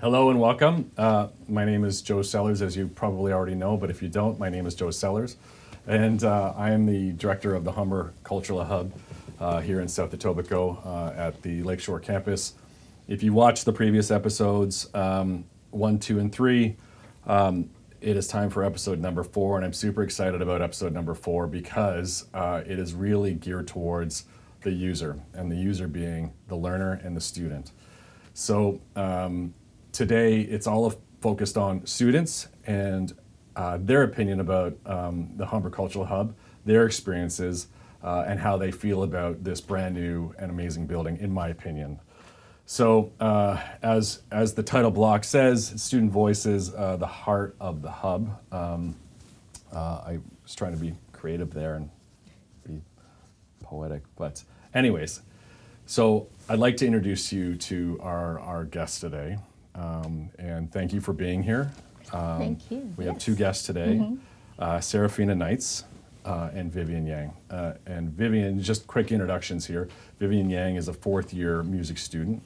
Hello and welcome. My name is Joe Sellors, as you probably already know, but if you don't, my name is Joe Sellors. And I am the director of the Humber Cultural Hub here in 𝗂𝗶𝘃𝗶𝘃𝗶 at the Lakeshore campus. If you watched the previous episodes, 1, 2, and 3, it is time for episode number 4, and I'm super excited about episode number 4 because it is really geared towards the user, and the user being the learner and the student. So today it's all focused on students and their opinion about the Humber Cultural Hub, their experiences, and how they feel about this brand new and amazing building, in my opinion. So as the title block says, student voices, the heart of the hub. I was trying to be creative there and be poetic, but anyways, so I'd like to introduce you to our guest today, and thank you for being here. Thank you. We have 2 guests today, 𝗂𝗏𝗏𝗏 and Vivian Yang. And Vivian, just quick introductions here. Vivian Yang is a 4th-year music student,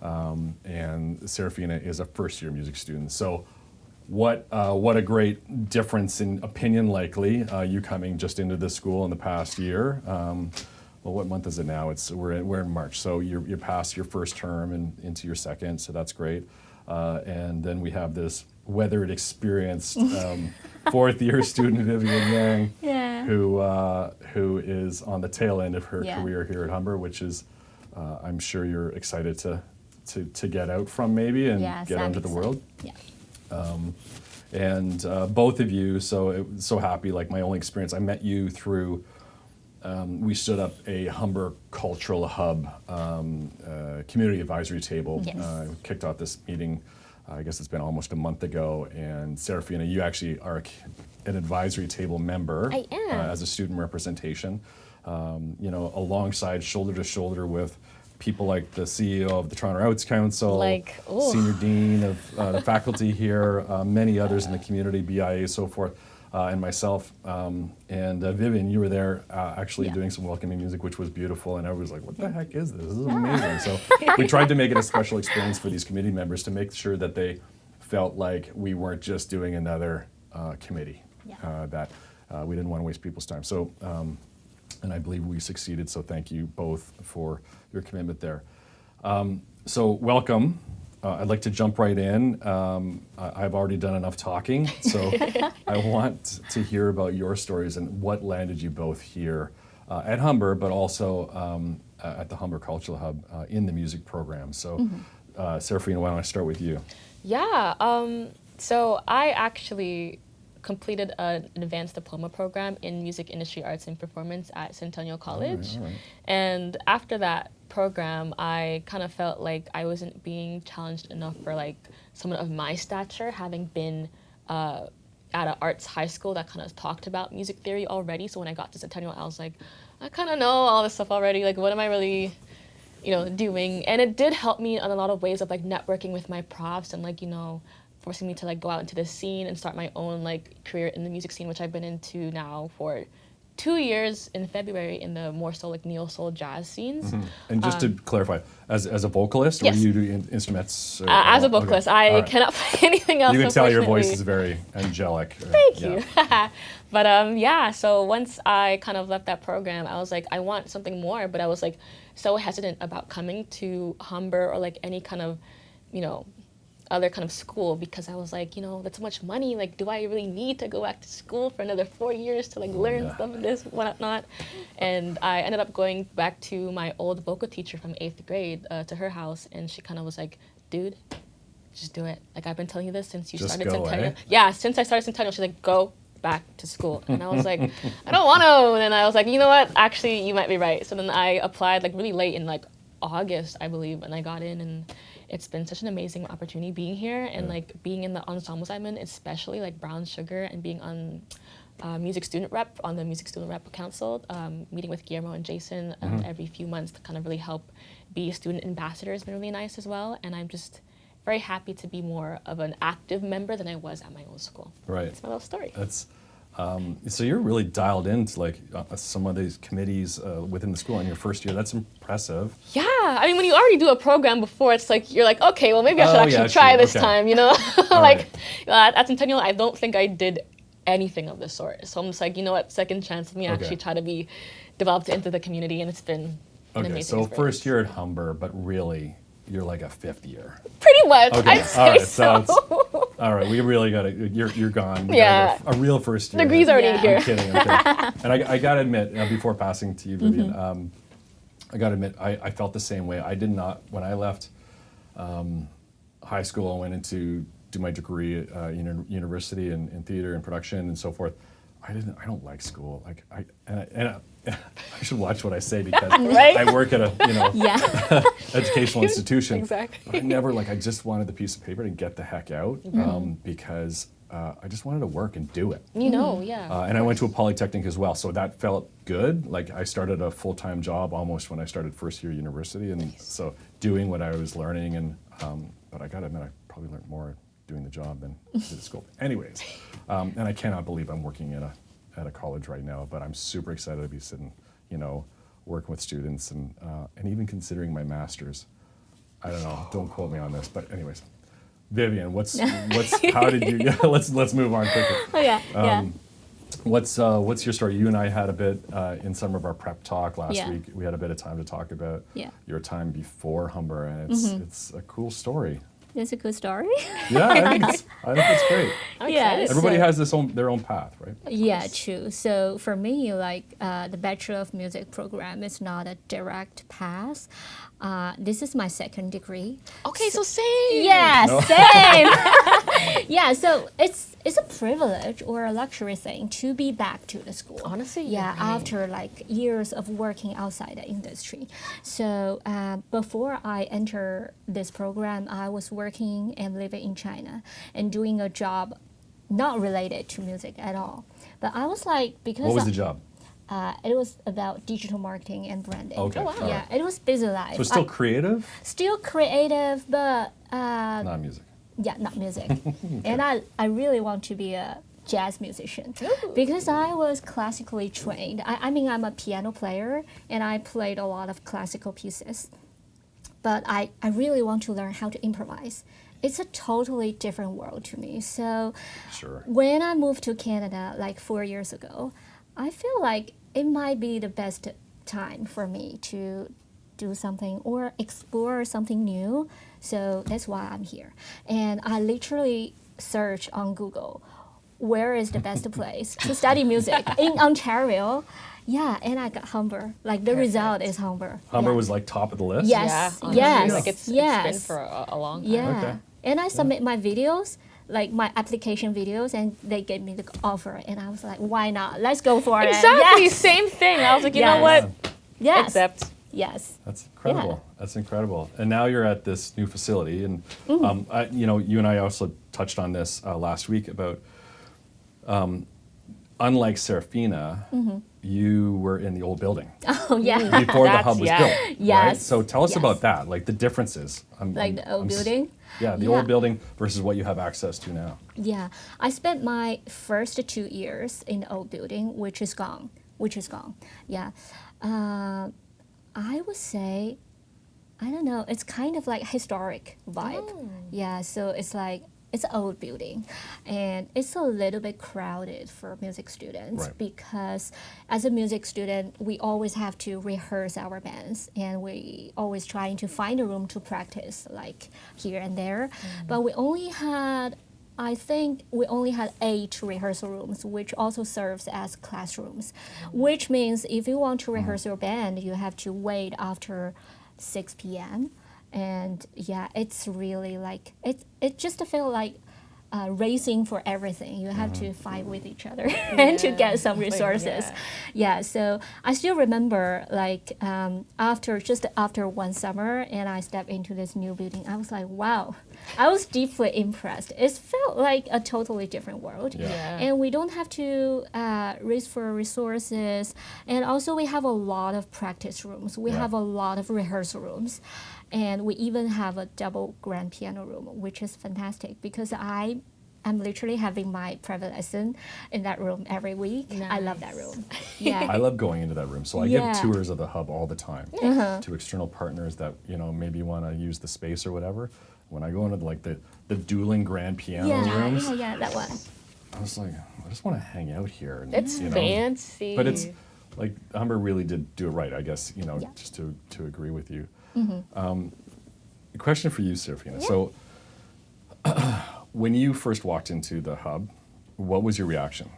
and 𝗂𝗏𝗏𝗏 is a 1st-year music student. So what a great difference in opinion, likely, you coming just into the school in the past year. Well, what month is it now? We're in March, so you're past your first term and into your second, so that's great. And then we have this weathered, experienced 4th-year student, Vivian Yang, who is on the tail end of her career here at Humber, which is, I'm sure you're excited to get out from maybe and get out into the world. And both of you, so happy. Like my only experience, I met you through. We stood up a Humber Cultural Hub community advisory table. Kicked off this meeting, I guess it's been almost a month ago, and 𝗂𝗏𝗏𝗏, you actually are an advisory table member. I am. As a student representation, alongside, shoulder to shoulder with people like the CEO of the Toronto Arts Council, Senior Dean of the faculty here, many others in the community, BIA, so forth. And myself, and Vivian, you were there actually doing some welcoming music, which was beautiful, and everybody was like, what the heck is this? This is amazing. So we tried to make it a special experience for these committee members to make sure that they felt like we weren't just doing another committee, that we didn't want to waste people's time. So, and I believe we succeeded, so thank you both for your commitment there. So welcome. I'd like to jump right in. I've already done enough talking, so I want to hear about your stories and what landed you both here at Humber, but also at the Humber Cultural Hub in the music program. So, 𝗂𝗏𝗏𝗏, why don't I start with you? So I actually completed an advanced diploma program in music industry, arts, and performance at Centennial College. All right. And after that program, I kind of felt like I wasn't being challenged enough for like someone of my stature, having been at an arts high school that kind of talked about music theory already. So when I got to Centennial, I was like, I kind of know all this stuff already. Like, what am I really, doing? And it did help me in a lot of ways of like networking with my profs and like, forcing me to like go out into the scene and start my own like career in the music scene, which I've been into now for 2 years in February in the more so like neo soul jazz scenes. And just to clarify, as a vocalist, or do you do instruments? As a vocalist, I cannot play anything else. You can tell your voice is very angelic. Thank you. But so once I kind of left that program, I was like, I want something more, but I was like so hesitant about coming to Humber or like any kind of, other kind of school, because I was like, that's so much money. Like, do I really need to go back to school for another 4 years to like learn some of this, whatnot? And I ended up going back to my old vocal teacher from 8th grade to her house, and she kind of was like, dude, just do it. Like, I've been telling you this since you started Centennial. Yeah, since I started Centennial, she's like, go back to school. And I was like, I don't want to. And I was like, you know what? Actually, you might be right. So then I applied like really late in like August, I believe, and I got in, and it's been such an amazing opportunity being here and like being in the ensembles I'm in, especially like Brown Sugar, and being on music student rep on the Music Student Rep Council, meeting with Guillermo and Jason every few months to kind of really help be a student ambassador has been really nice as well. And I'm just very happy to be more of an active member than I was at my old school. Right. That's my little story. So you're really dialed into like some of these committees within the school in your first year. That's impressive. Yeah, I mean, when you already do a program before, it's like you're like, okay, well, maybe I should actually try true. this Okay. time, you know? right. At Centennial, I don't think I did anything of the sort. So I'm just like, you know what, second chance, let me actually try to be developed into the community, and it's been an amazing So experience. first year at Humber, but really you're like a fifth year. Pretty much, Okay, I'd say all right. so. It's, all right, we really got to. You're gone. We Yeah. gotta go a real first year. Degrees already Yeah. here. I'm kidding. And I got to admit, before passing to you, Vivian, I got to admit, I felt the same way. I did not, when I left high school and went into do my degree at university in theater and production and so forth. I don't like school. Like I should watch what I say because Right? I work at a Yeah. educational institution. Exactly. But I never I just wanted the piece of paper to get the heck out because I just wanted to work and do it. You know, yeah. And I went to a polytechnic as well, so that felt good. Like I started a full-time job almost when I started first year university, and so doing what I was learning. And but I gotta admit, I probably learned more doing the job than did at school. Anyways, and I cannot believe I'm working at a college right now. But I'm super excited to be sitting, working with students and even considering my master's. I don't know. Don't quote me on this, but anyways. Vivian, how did you? Let's move on quickly. Oh yeah. Yeah. What's your story? You and I had a bit in some of our prep talk last week. We had a bit of time to talk about your time before Humber, and it's a cool story. That's a good story. Yeah, I think it's great. I'm yeah. excited. Everybody So- has their own path, right? Yeah, true. So for me, the Bachelor of Music program is not a direct path. This is my second degree. Okay, so same. Yeah, same. Yeah, so it's a privilege or a luxury thing to be back to the school. Honestly, yeah, you're right. after years of working outside the industry. So before I enter this program, I was working and living in China and doing a job not related to music at all. But I was because What was the job? it was about digital marketing and branding. Okay. Oh, wow. all Yeah, right. it was busy life. So it's still creative, Still creative, but not music. yeah, not music. And I really want to be a jazz musician because I was classically trained. I mean, I'm a piano player and I played a lot of classical pieces. But I really want to learn how to improvise. It's a totally different world to me. So Sure. when I moved to Canada 4 years ago, I feel like it might be the best time for me to do something or explore something new. So that's why I'm here. And I literally search on Google, where is the best place to study music in Ontario? Yeah, and I got Humber. The result is Humber. Humber Yeah. was top of the list. Yes. Yeah, honestly, yes, it's yes. been for a long time. Yeah. Okay. And I submit my videos, my application videos, and they gave me the offer. And I was like, why not? Let's go for it. Exactly, Yes. same thing. I was like, you know Yes. what? Yes. Accept. Yes. That's incredible. That's incredible. And now you're at this new facility, and Mm-hmm. you and I also touched on this last week about, unlike 𝗓𝗏𝗃𝗶, you were in the old building Oh, yeah. before the That's- hub was yeah. built. Right? Yes. So tell us Yes. about that, the differences. The old building? Yeah, the Yeah. old building versus what you have access to now. Yeah. I spent my first 2 years in the old building, which is gone. Yeah. I would say, I don't know, it's kind of historic vibe. Yeah, so it's it's an old building and it's a little bit crowded for music students Right. because as a music student, we always have to rehearse our bands and we always trying to find a room to practice here and there. But I think we only had 8 rehearsal rooms, which also serves as classrooms, which means if you want to rehearse your band, you have to wait after 6 p.m. And yeah, it's really it just feels like racing for everything. You have to fight with each other and to get some resources. Yeah, so I still remember after one summer and I stepped into this new building, I was like, wow. I was deeply impressed. It felt like a totally different world. Yeah. Yeah. And we don't have to race for resources. And also we have a lot of practice rooms. We Right. have a lot of rehearsal rooms. And we even have a double grand piano room, which is fantastic because I I'm literally having my private lesson in that room every week. I love that room. Yeah. I love going into that room. So I Yeah. give tours of the hub all the time to external partners that, you know, maybe want to use the space or whatever. When I go into like the dueling grand piano rooms, yeah, that one. I was like, I just want to hang out here. And, It's you know, fancy. but it's like Humber really did do it right, I guess, you know, Yeah. just to agree with you. A question for you, Serafina. So when you first walked into the hub, what was your reaction?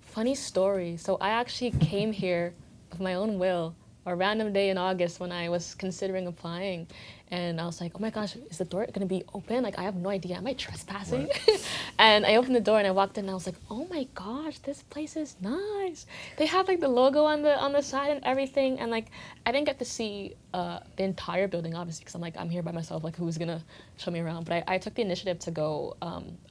Funny story. So I actually came here of my own will, a random day in August when I was considering applying. And I was like, oh my gosh, is the door gonna be open? Like, I have no idea, am I trespassing? Right. And I opened the door and I walked in and I was like, oh my gosh, this place is nice. They have like the logo on the side and everything. And like, I didn't get to see the entire building, obviously, because I'm here by myself, like who's gonna show me around? But I took the initiative to go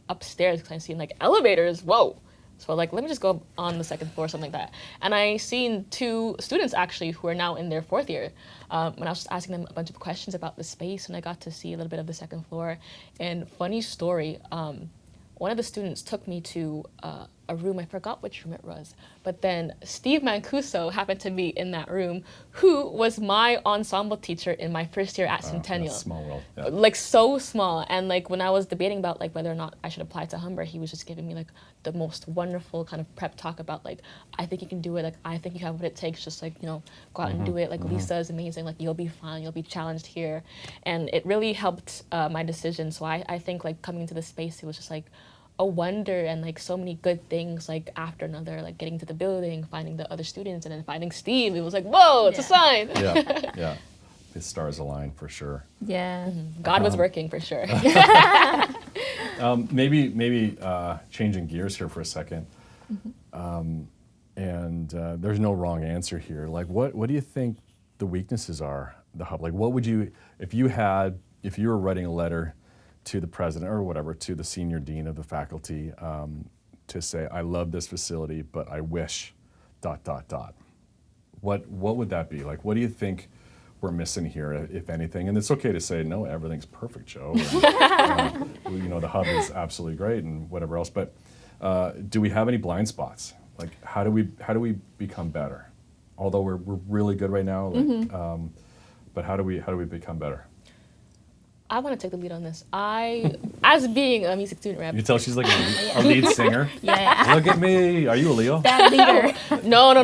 upstairs because I seen like elevators, whoa. So like, let me just go on the second floor, something like that. And I seen 2 students actually who are now in their 4th year. And I was just asking them a bunch of questions about the space, and I got to see a little bit of the second floor. And funny story, one of the students took me to a room, I forgot which room it was, but then Steve Mancuso happened to be in that room, who was my ensemble teacher in my first year at Centennial. Yeah, small world. Yeah. Like so small. And like when I was debating about like whether or not I should apply to Humber, he was just giving me like the most wonderful kind of prep talk about like, I think you can do it, like I think you have what it takes, just like, you know, go out and do it. Like Lisa is amazing, like you'll be fine, you'll be challenged here. And it really helped my decision. So I think like coming into the space, it was just like a wonder and like so many good things like after another, like getting to the building, finding the other students, and then finding Steve. It was like, whoa, it's a sign. Yeah. The stars aligned for sure. Yeah. God was working for sure. Maybe changing gears here for a second. And there's no wrong answer here. Like, what do you think the weaknesses are, the hub? Like, what would you, if you were writing a letter to the president or whatever, to the senior dean of the faculty, to say, I love this facility, but I wish ... What would that be? Like, what do you think we're missing here, if anything? And it's okay to say, no, everything's perfect, Joe. And, you know, the hub is absolutely great and whatever else. But do we have any blind spots? Like, how do we become better? Although we're really good right now, like, but how do we become better? I want to take the lead on this. As being a music student rep. You can tell she's like a lead singer. Yeah. Look at me. Are you a Leo? That leader. No. I'm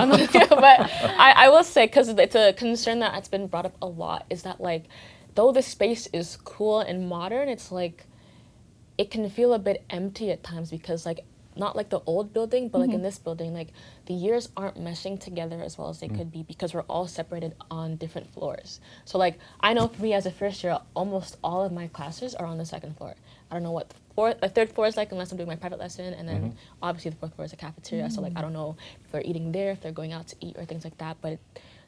not, but I will say, because it's a concern that has been brought up a lot, is that like, though the space is cool and modern, it's like, it can feel a bit empty at times because like, not like the old building, but like in this building, like the years aren't meshing together as well as they could be because we're all separated on different floors. So like, I know for me as a first year, almost all of my classes are on the second floor. I don't know what the third floor is like unless I'm doing my private lesson, and then obviously the 4th floor is a cafeteria. So like, I don't know if they're eating there, if they're going out to eat or things like that. But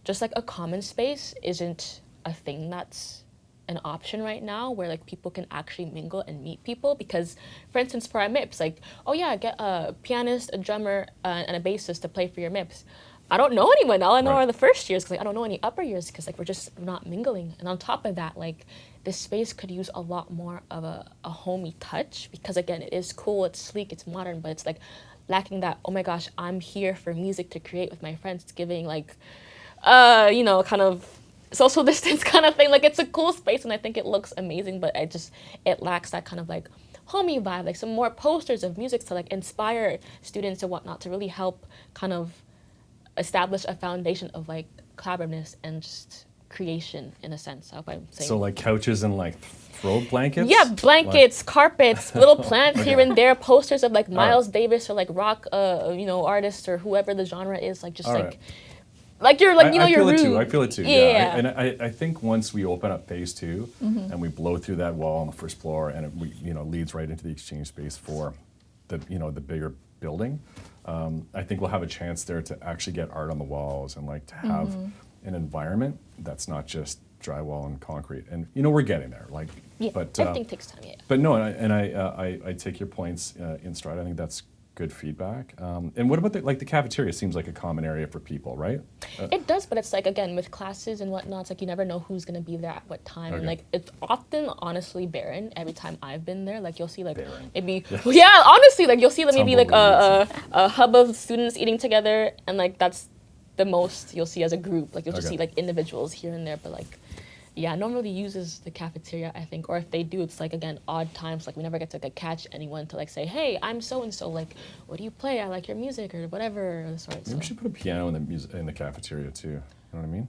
just like a common space isn't a thing that's an option right now where like people can actually mingle and meet people. Because for instance, for our MIPS, like, oh yeah, get a pianist, a drummer, and a bassist to play for your MIPS. I don't know anyone. All I know are the first years, because like, I don't know any upper years because like we're just not mingling. And on top of that, like this space could use a lot more of a homey touch, because again, it is cool, it's sleek, it's modern, but it's like lacking that, oh my gosh, I'm here for music to create with my friends. It's giving like, you know, kind of social distance kind of thing. Like, it's a cool space and I think it looks amazing, but it lacks that kind of like homey vibe, like some more posters of music to like inspire students and whatnot, to really help kind of establish a foundation of like collaborativeness and just creation in a sense. I hope I'm saying. So like couches and like throw blankets? Yeah, blankets, carpets, little plants here and there, posters of like Miles Davis or like rock, you know, artists or whoever the genre is, like just like you're like, you know, your room. I feel it too. Yeah. And I think once we open up phase 2 and we blow through that wall on the first floor, and it leads right into the exchange space for the bigger building, I think we'll have a chance there to actually get art on the walls and like to have an environment that's not just drywall and concrete. And we're getting there. Like, yeah, but everything takes time. Yeah. But no, and I take your points in stride. I think that's good feedback. And what about the cafeteria? Seems like a common area for people, right? It does, but it's like, again, with classes and whatnot, it's like you never know who's going to be there at what time. And Okay. like, it's often honestly barren every time I've been there. Like, you'll see like Barren. maybe, yeah, honestly, like you'll see like maybe like Tumbleweeds. a hub of students eating together, and like that's the most you'll see as a group. Like you'll just Okay. see like individuals here and there, but like, yeah, no one really uses the cafeteria, I think. Or if they do, it's like, again, odd times. Like we never get to like catch anyone to like say, hey, I'm so and so. Like, what do you play? I like your music or whatever. Or the sort. Maybe we So. should put a piano in the cafeteria too. You know what I mean?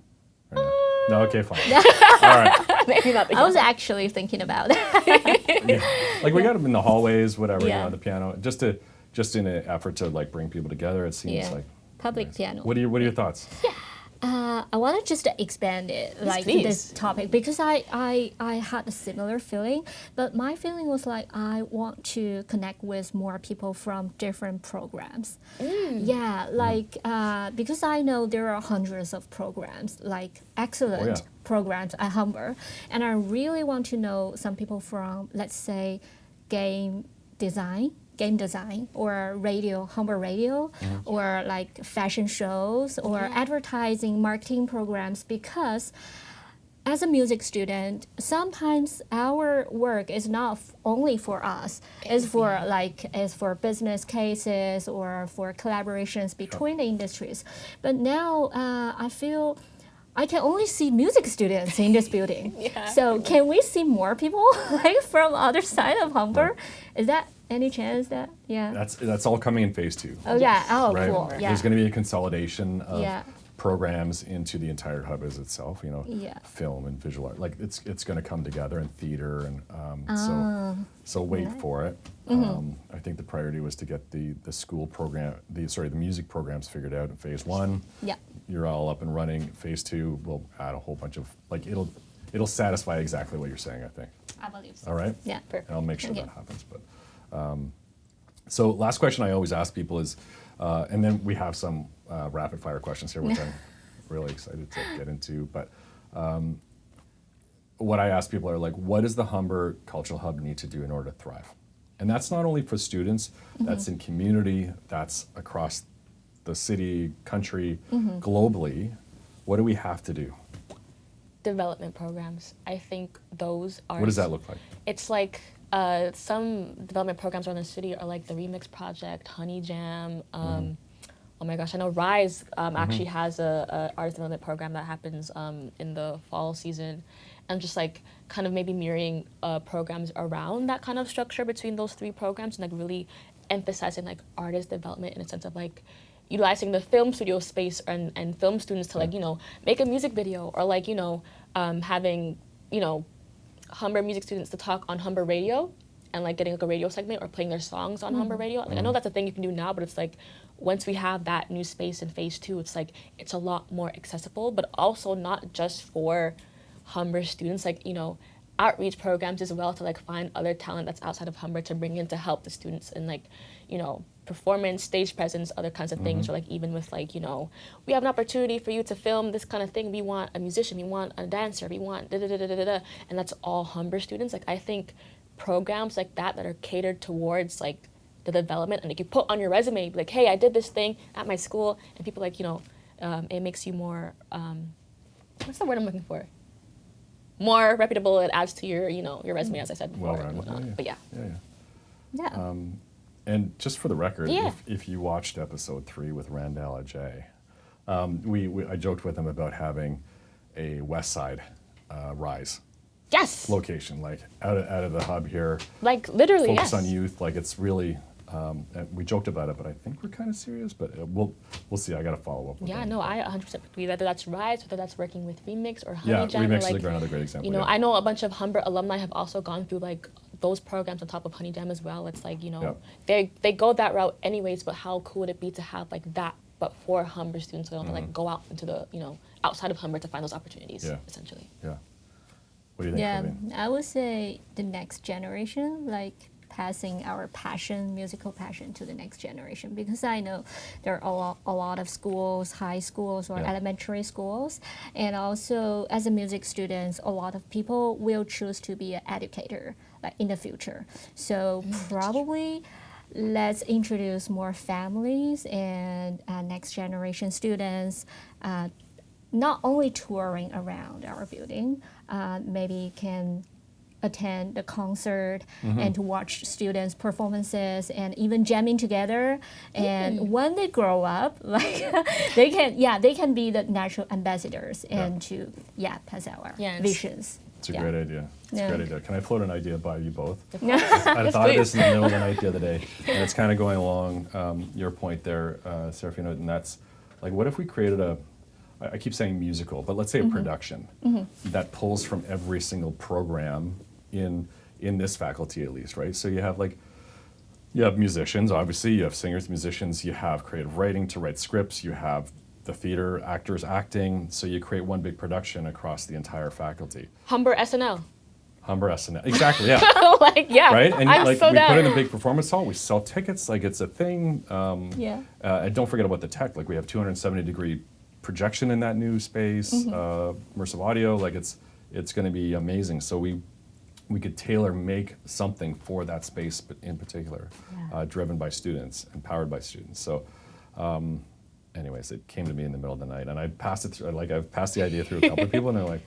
Or no? No, okay, fine. All right. Maybe not. I was actually thinking about that. Yeah. Like we got them in the hallways, whatever. Yeah. You know, the piano, just in an effort to like bring people together. It seems Yeah. like Public nice. piano. What are your thoughts? I want to just expand it, like please. this topic, because I had a similar feeling, but my feeling was like I want to connect with more people from different programs. Yeah, like because I know there are hundreds of programs, like excellent Oh, yeah. programs at Humber, and I really want to know some people from, let's say, game design, or radio, Humber radio, or like fashion shows, or advertising, marketing programs, because as a music student, sometimes our work is not only for us, it's for business cases or for collaborations between the industries. But now I feel I can only see music students in this building. Yeah. So can we see more people like from other side of Humber? Is that any chance that, yeah? That's all coming in phase 2. Oh yeah, oh Right? cool, yeah. There's going to be a consolidation of Yeah. programs into the entire hub as itself. You know, Yeah. film and visual art. Like it's going to come together in theater, and so wait for it. I think the priority was to get the school program, the music programs figured out in phase 1. Yeah. You're all up and running. Phase 2 will add a whole bunch of like it'll satisfy exactly what you're saying. I think. I believe so. All right. Yeah. And I'll make sure Okay. that happens. But so last question I always ask people is, and then we have some rapid fire questions here, which I'm really excited to get into. But what I ask people are like, what does the Humber Cultural Hub need to do in order to thrive? And that's not only for students, that's in community, that's across the city, country, globally. What do we have to do? Development programs. I think those are. What does that look like? It's like some development programs around the city are like the Remix Project, Honey Jam. Oh my gosh, I know Rise actually has a artist development program that happens in the fall season, and just like kind of maybe mirroring programs around that kind of structure between those 3 programs, and like really emphasizing like artist development in a sense of like utilizing the film studio space and film students to like, you know, make a music video, or like, you know, having, you know, Humber music students to talk on Humber radio and like getting like a radio segment or playing their songs on Humber radio. Like, I know that's a thing you can do now, but it's like once we have that new space in phase 2, it's like it's a lot more accessible, but also not just for Humber students, like, you know, outreach programs as well to like find other talent that's outside of Humber to bring in to help the students in like, you know, performance, stage presence, other kinds of things, or like even with like, you know, we have an opportunity for you to film this kind of thing. We want a musician, we want a dancer, we want da da da da da da, and that's all Humber students. Like I think programs like that are catered towards like the development, and like you put on your resume, like, hey, I did this thing at my school, and people like, you know, it makes you more, what's the word I'm looking for? More reputable. It adds to your, you know, your resume, as I said before. And Well-rounded, whatnot. But yeah. Yeah. And just for the record, Yeah. if you watched episode 3 with 𝗩𝗚𝙚𝙨, I joked with him about having a West Side Rise Yes. location, like out of the hub here, Like literally, focus yes. on youth. Like it's really, and we joked about it, but I think we're kind of serious. But we'll see. I got to follow up with Yeah, them. no, I 100% agree. Whether that's Rise, whether that's working with Remix or Honey Yeah, Jam, or Remix like, is another great example. you know, yeah. I know a bunch of Humber alumni have also gone through like those programs on top of Honey Jam as well. It's like, you know, they go that route anyways, but how cool would it be to have like that, but for Humber students, so they don't have to like go out into the, you know, outside of Humber to find those opportunities, Yeah. essentially. Yeah. What do you think, Yeah, Praveen? I would say the next generation, like passing our passion, musical passion to the next generation, because I know there are a lot of schools, high schools or Yeah. elementary schools, and also as a music students, a lot of people will choose to be an educator like in the future. So probably let's introduce more families and next generation students, not only touring around our building, maybe can attend the concert and to watch students' performances and even jamming together. And when they grow up, like they can be the natural ambassadors and to pass our visions. It's a great idea. It's a great idea. Can I float an idea by you both? Yes, I thought of this in the middle of the night the other day, and it's kind of going along your point there, 𝗓𝗏𝘃𝗶, and that's like, what if we created I keep saying musical, but let's say a production that pulls from every single program in this faculty at least, right? So you have musicians, obviously, you have singers, musicians, you have creative writing to write scripts, you have the theater actors acting, so you create one big production across the entire faculty. Humber SNL. Humber SNL, exactly, yeah. Right? And I'm like so we down. put it in a big performance hall, we sell tickets, like it's a thing. And don't forget about the tech, like we have 270-degree projection in that new space, immersive audio, like it's gonna be amazing. So we could tailor make something for that space in particular, driven by students and powered by students. So anyways, it came to me in the middle of the night, and I passed it through, I've passed the idea through a couple of people, and they're like,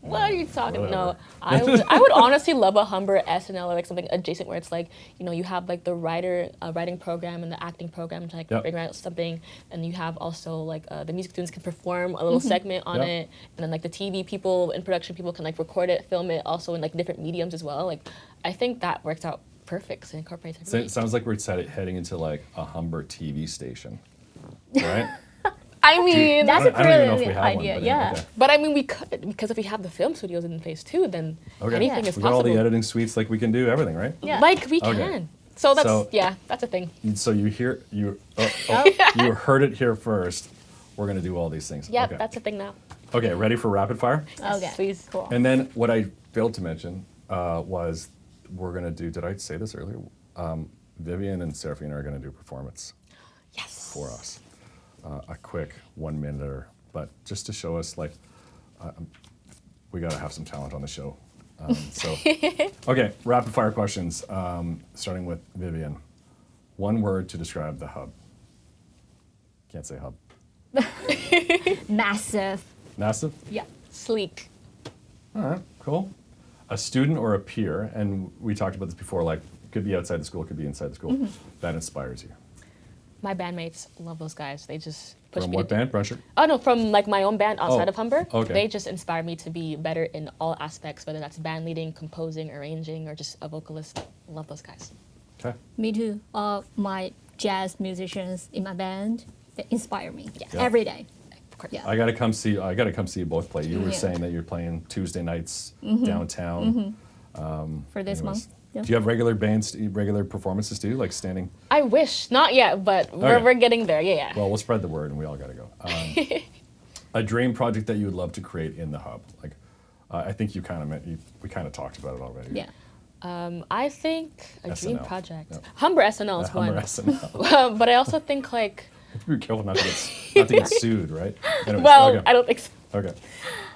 What are you talking? Whatever. No, I would honestly love a Humber SNL or like something adjacent where it's like, you know, you have like the writing program and the acting program to like figure out something, and you have also like the music students can perform a little segment on it, and then like the TV people and production people can like record it, film it, also in like different mediums as well. Like, I think that works out perfect. So it incorporates everything. So it sounds like we're heading into like a Humber TV station, right? I mean, That's a I don't even know if we brilliant have idea, one, but yeah. okay. but I mean, we could, because if we have the film studios in phase 2, then anything is We got all possible. the editing suites, like we can do everything, right? Yeah. Like we Okay. can. So that's So- that's a thing. So you you heard it here first. We're gonna do all these things. Yep, Okay. that's a thing now. Okay, ready for rapid fire? Okay, Please. cool. And then what I failed to mention was we're gonna do. Did I say this earlier? Vivian and 𝗓𝗏𝘃𝗶 are gonna do a performance Yes. for us. A quick 1 minute, but just to show us like we gotta have some talent on the show. Okay, rapid fire questions. Starting with Vivian. One word to describe the hub. Can't say hub. Massive. Massive. Yeah. Sleek. All right, cool. A student or a peer, and we talked about this before, like could be outside the school, could be inside the school, that inspires you. My bandmates love those guys. They just push From me. what band? Pressure? Oh no, from like my own band outside Oh, of Humber. okay. They just inspire me to be better in all aspects, whether that's band leading, composing, arranging, or just a vocalist. Love those guys. Okay. Me too. All my jazz musicians in my band, they inspire me Yeah. every day. Of course. Yeah. I gotta come see you both play. You were Yeah. saying that you're playing Tuesday nights downtown. For this Anyways. month. Yeah. Do you have regular performances too, like standing? I wish not yet, but Okay. we're getting there. Yeah. Well, we'll spread the word, and we all gotta go. A dream project that you would love to create in the hub, like I think we kind of talked about it already. Yeah. I think a dream SNL. project. Yep. Humber SNL is Humber one. SNL. But I also think like, Be careful not to get sued, right? Anyways, well, okay. I don't think so. Okay.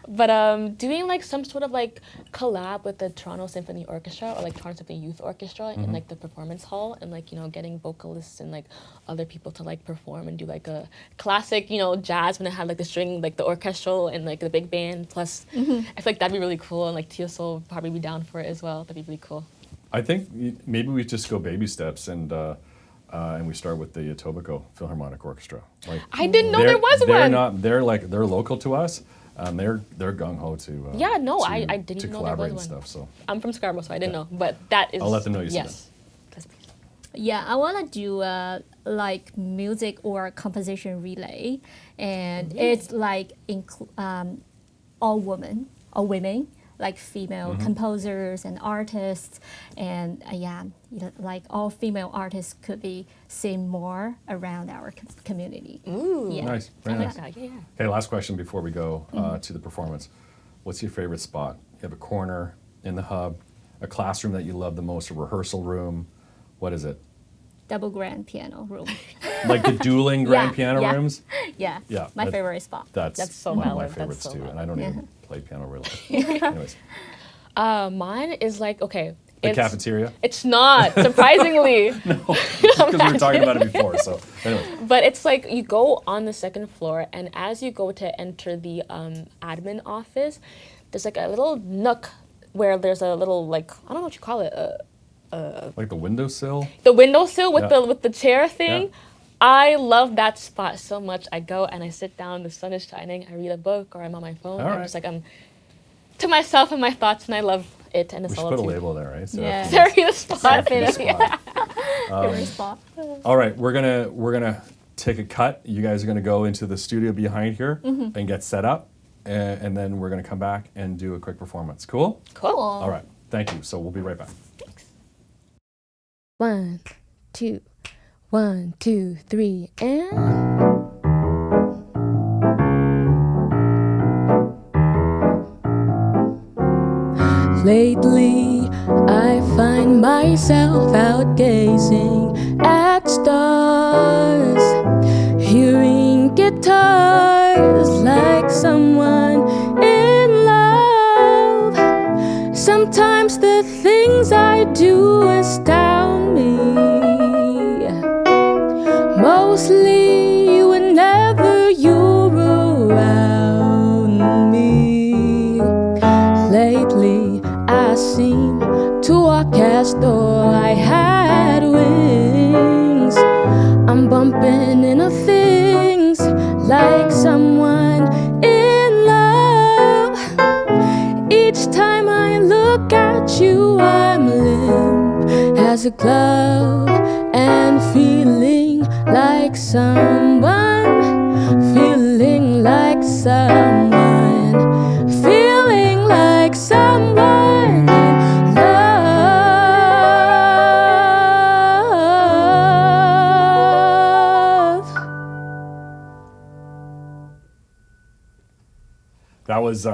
But doing like some sort of like collab with the Toronto Symphony Orchestra or like Toronto Symphony Youth Orchestra in like the performance hall, and like, you know, getting vocalists and like other people to like perform and do like a classic, you know, jazz when it had like the string, like the orchestral and like the big band. Plus, I feel like that'd be really cool, and like TSO would probably be down for it as well. That'd be really cool. I think maybe we just go baby steps and we start with the 𝗂𝗏𝘃𝗶 Philharmonic Orchestra. Like I didn't know there was one. They're local to us. They're gung ho to Yeah, no, to, I didn't to know there collaborate was and one. stuff. So I'm from Scarborough, so I didn't know. But that is. I'll let them know you said yes. Yes, please. Yeah, I want to do like music or composition relay, and it's like all women, like female composers and artists, and like all female artists could be seen more around our community. Ooh. Yeah. nice, I very like nice. that. Yeah. Okay, last question before we go to the performance. What's your favorite spot? You have a corner in the hub, a classroom that you love the most, a rehearsal room. What is it? Double grand piano room. Like the dueling grand Yeah, piano yeah. rooms? Yeah. Yeah, My that- favorite spot. That's so one of my valid. That's favorites so too, valid. and I don't even play piano really. Anyways, Mine is like, okay, The cafeteria? It's not, surprisingly. Because we were talking about it before, so anyway. But it's like you go on the second floor, and as you go to enter the admin office, there's like a little nook where there's a little, like, I don't know what you call it, Like the windowsill? the windowsill with Yeah. the chair thing. Yeah. I love that spot so much. I go and I sit down, the sun is shining, I read a book or I'm on my phone. All I'm right. just like, I'm to myself and my thoughts, and I love it and the We should put a solitude. label there, right? So Yeah. Sorry, the spot. Favorite spot. Favorite spot. All right, we're gonna take a cut. You guys are gonna go into the studio behind here and get set up, and then we're gonna come back and do a quick performance. Cool? Cool. All right, thank you. So we'll be right back. 1, 2, 1, 2, 3, and. Lately, I find myself out gazing at stars, hearing guitars like someone in love. Sometimes the things I do astound me, mostly whenever you're around me. Lately, I seem to walk as though I had wings. I'm bumping into things like someone in love. Each time I look at you, I'm limp as a cloud and feeling like someone, feeling like someone, feeling like someone in love. That was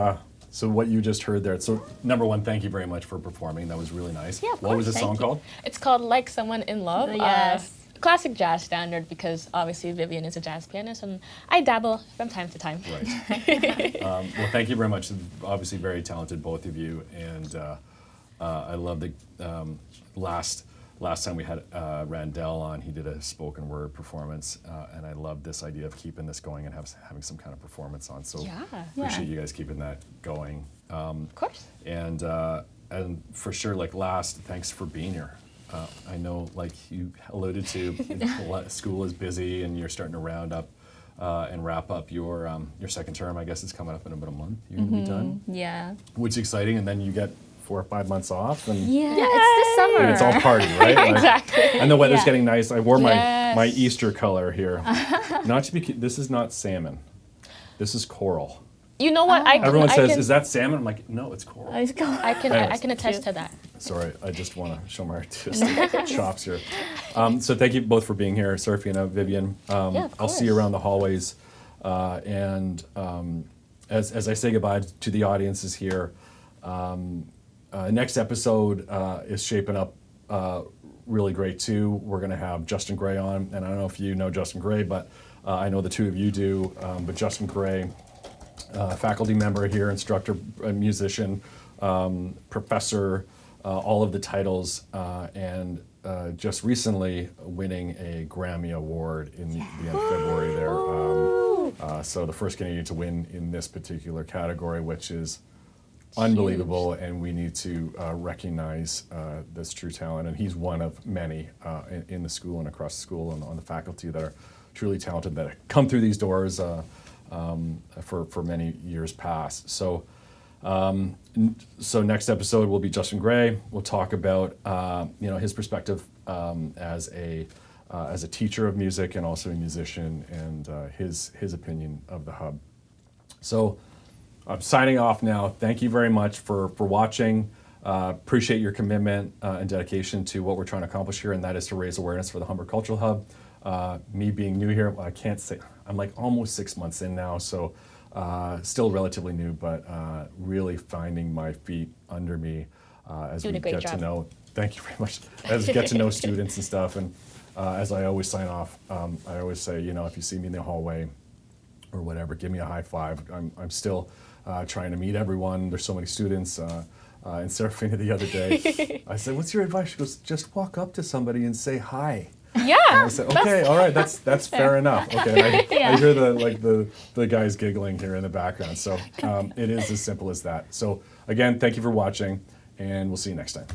so what you just heard there. So number one, thank you very much for performing. That was really nice. Yeah, of What was the course, song thank you. called? It's called Like Someone in Love. Yes. Classic jazz standard, because obviously Vivian is a jazz pianist and I dabble from time to time. Right. Well, thank you very much. Obviously, very talented, both of you, and I love the last time we had Randell on. He did a spoken word performance, and I love this idea of keeping this going and having some kind of performance on. So Yeah. appreciate you guys keeping that going. Of course. And for sure, like last, thanks for being here. I know, like you alluded to, school is busy and you're starting to round up and wrap up your second term. I guess it's coming up in about a month. You're gonna be done, Yeah. which is exciting. And then you get 4 or 5 months off, and, Yeah, it's the summer. and it's all party, right? Like, Exactly. and the weather's Yeah. getting nice. I wore my Yes. Easter color here. Not to be. This is not salmon. This is coral. You know what? Everyone I says, can, "Is that salmon?" I'm like, "No, it's coral." Let's go. I can Anyways. attest to that. Sorry, I just want to show my artistic chops here. So thank you both for being here, Serafina, Vivian. Yeah, of I'll see you course. around the hallways. And as I say goodbye to the audiences here, next episode is shaping up really great too. We're going to have Justin Gray on, and I don't know if you know Justin Gray, but I know the two of you do. But Justin Gray, faculty member here, instructor, musician, professor, all of the titles, and just recently winning a Grammy Award in the end of February there. So the first Canadian to win in this particular category, which is unbelievable, and we need to recognize this true talent. And he's one of many in the school and across the school and on the faculty that are truly talented that have come through these doors for many years past. So next episode will be Justin Gray. We'll talk about his perspective as a teacher of music and also a musician, and his opinion of the hub. So I'm signing off now. Thank you very much for watching. Appreciate your commitment and dedication to what we're trying to accomplish here, and that is to raise awareness for the Humber Cultural Hub. Me being new here, I can't say, I'm like almost 6 months in now, so still relatively new, but really finding my feet under me as Doing we a great get to job. know, thank you very much, as we get to know students and stuff. And as I always sign off, I always say, if you see me in the hallway or whatever, give me a high five. I'm still trying to meet everyone. There's so many students. And Serafina the other day, I said, "What's your advice?" She goes, "Just walk up to somebody and say hi." Yeah. And I said, "Okay, all right, that's fair enough." Okay, and I hear the guys giggling here in the background. So it is as simple as that. So again, thank you for watching, and we'll see you next time.